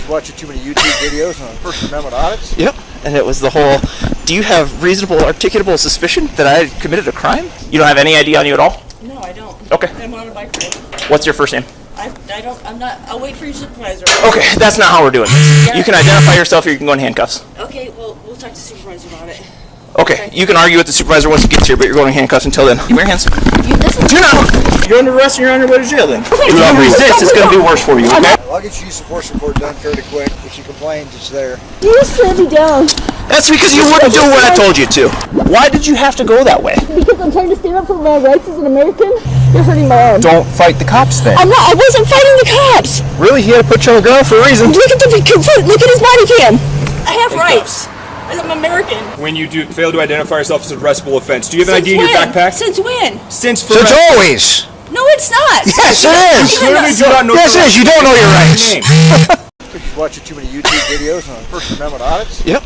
He's watching too many YouTube videos on First Amendment audits. Yep, and it was the whole, do you have reasonable articulable suspicion that I committed a crime? You don't have any ID on you at all? No, I don't. Okay. I'm on a bike ride. What's your first name? I'm not, I'll wait for your supervisor. Okay, that's not how we're doing this. Yeah. You can identify yourself or you can go in handcuffs. Okay, well, we'll talk to the supervisor about it. Okay, you can argue with the supervisor once he gets here, but you're going in handcuffs until then. Give me your hands. Do not! You're under arrest and you're on your way to jail then. Do not resist, it's going to be worse for you, okay? I'll get your use of force report done fairly quick. If she complains, it's there. You just turned me down. That's because you wouldn't do what I told you to. Why did you have to go that way? Because I'm trying to stand up for my rights as an American. You're hurting my arm. Don't fight the cops then. I'm not. I wasn't fighting the cops. Really? He had to put you on the ground for a reason. Look at his body cam. I have rights. I'm American. When you do fail to identify yourself as a arrestable offense, do you have an ID in your backpack? Since when? Since always. No, it's not. Yes, it is. Clearly do not know Yes, it is. You don't know your rights. Because she's watching too many YouTube videos on First Amendment audits. Yep.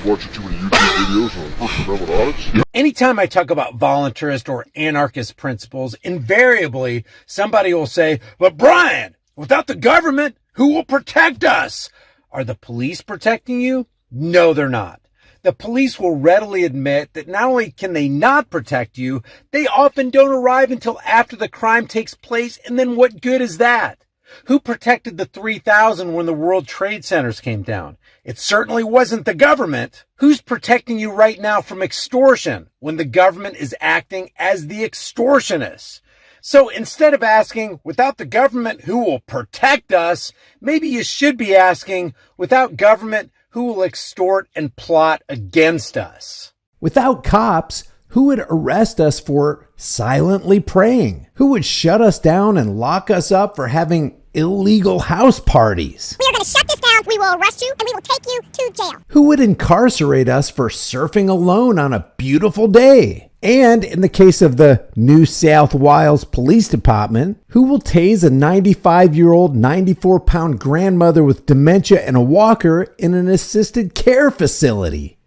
Watching too many YouTube videos on First Amendment audits. Anytime I talk about voluntarist or anarchist principles, invariably somebody will say, but Brian, without the government, who will protect us? Are the police protecting you? No, they're not. The police will readily admit that not only can they not protect you, they often don't arrive until after the crime takes place, and then what good is that? Who protected the 3,000 when the World Trade Centers came down? It certainly wasn't the government. Who's protecting you right now from extortion when the government is acting as the extortionist? So instead of asking, without the government, who will protect us? Maybe you should be asking, without government, who will extort and plot against us? Without cops, who would arrest us for silently praying? Who would shut us down and lock us up for having illegal house parties? We are going to shut this down, we will arrest you, and we will take you to jail. Who would incarcerate us for surfing alone on a beautiful day? And in the case of the New South Wales Police Department, who will tase a 95-year-old, 94-pound grandmother with dementia and a walker in an assisted care facility?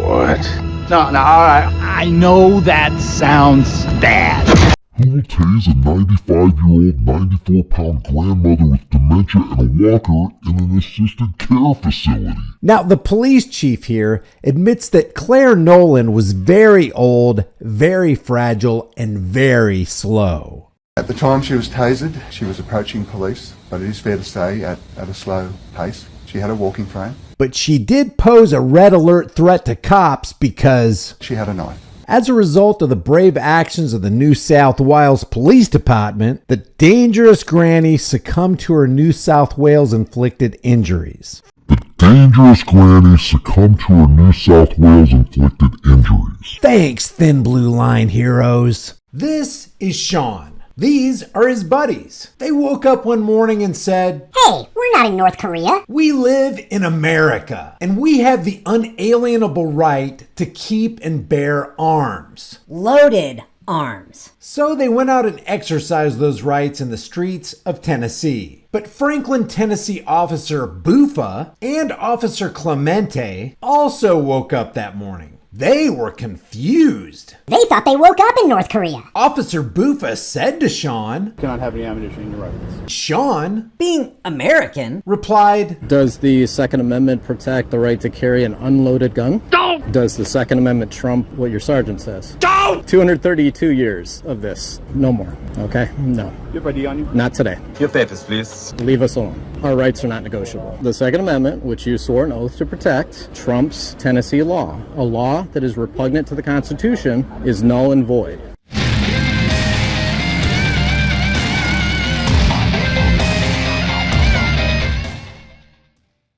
What? No, I know that sounds bad. Who will tase a 95-year-old, 94-pound grandmother with dementia and a walker in an assisted care facility? Now, the police chief here admits that Claire Nolan was very old, very fragile, and very slow. At the time she was tasered, she was approaching police, but it is fair to say at a slow pace. She had a walking frame. But she did pose a red alert threat to cops because she had a knife. As a result of the brave actions of the New South Wales Police Department, the dangerous granny succumbed to her New South Wales inflicted injuries. The dangerous granny succumbed to her New South Wales inflicted injuries. Thanks, Thin Blue Line heroes. This is Sean. These are his buddies. They woke up one morning and said, Hey, we're not in North Korea. We live in America, and we have the unalienable right to keep and bear arms. Loaded arms. So they went out and exercised those rights in the streets of Tennessee. But Franklin, Tennessee officer Buffa and officer Clemente also woke up that morning. They were confused. They thought they woke up in North Korea. Officer Buffa said to Sean, Cannot have any ammunition in your rifles. Sean, being American, replied, Does the Second Amendment protect the right to carry an unloaded gun? Don't! Does the Second Amendment trump what your sergeant says? Don't! 232 years of this. No more. Okay? No. You have ID on you? Not today. Your papers, please. Leave us alone. Our rights are not negotiable. The Second Amendment, which you swore an oath to protect, trumps Tennessee law. A law that is repugnant to the Constitution is null and void.